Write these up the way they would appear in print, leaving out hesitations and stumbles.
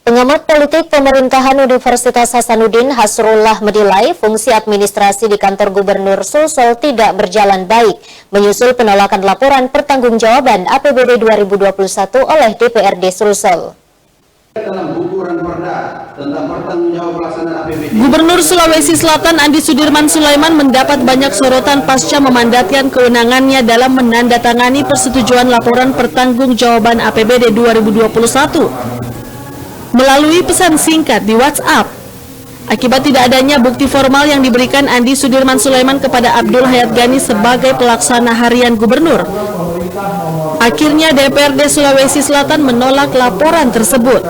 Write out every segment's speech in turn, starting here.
Pengamat politik pemerintahan Universitas Hasanuddin Hasrullah menilai fungsi administrasi di kantor Gubernur Sulsel tidak berjalan baik, menyusul penolakan laporan pertanggungjawaban APBD 2021 oleh DPRD Sulsel. Gubernur Sulawesi Selatan Andi Sudirman Sulaiman mendapat banyak sorotan pasca memandatkan kewenangannya dalam menandatangani persetujuan laporan pertanggungjawaban APBD 2021 melalui pesan singkat di WhatsApp. Akibat tidak adanya bukti formal yang diberikan Andi Sudirman Sulaiman kepada Abdul Hayat Ghani sebagai pelaksana harian gubernur, akhirnya DPRD Sulawesi Selatan menolak laporan tersebut.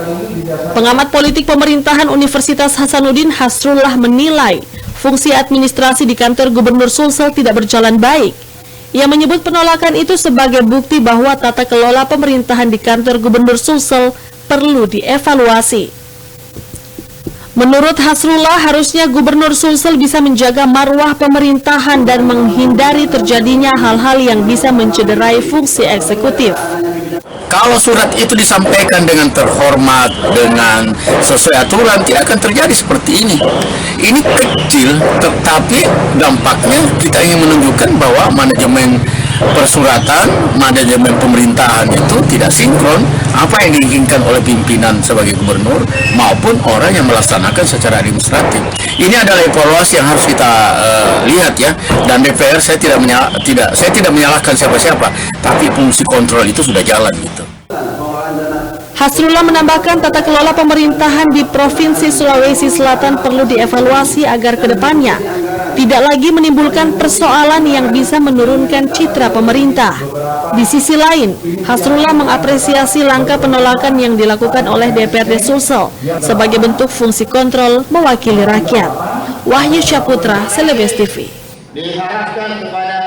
Pengamat politik pemerintahan Universitas Hasanuddin Hasrullah menilai fungsi administrasi di kantor Gubernur Sulsel tidak berjalan baik. Ia menyebut penolakan itu sebagai bukti bahwa tata kelola pemerintahan di kantor Gubernur Sulsel perlu dievaluasi. Menurut Hasrullah, harusnya Gubernur Sulsel bisa menjaga marwah pemerintahan dan menghindari terjadinya hal-hal yang bisa mencederai fungsi eksekutif. Kalau surat itu disampaikan dengan terhormat, dengan sesuai aturan, tidak akan terjadi seperti ini. Ini kecil, tetapi dampaknya kita ingin menunjukkan bahwa manajemen persuratan, manajemen pemerintahan itu tidak sinkron apa yang diinginkan oleh pimpinan sebagai gubernur maupun orang yang melaksanakan secara administratif. Ini adalah evaluasi yang harus kita lihat ya. Dan DPR saya tidak menyalahkan siapa-siapa, tapi fungsi kontrol itu sudah jalan gitu. Hasrullah menambahkan tata kelola pemerintahan di Provinsi Sulawesi Selatan perlu dievaluasi agar kedepannya tidak lagi menimbulkan persoalan yang bisa menurunkan citra pemerintah. Di sisi lain, Hasrullah mengapresiasi langkah penolakan yang dilakukan oleh DPRD Sulsel sebagai bentuk fungsi kontrol mewakili rakyat. Wahyu Syaputra, Celebes TV. Diharapkan kepada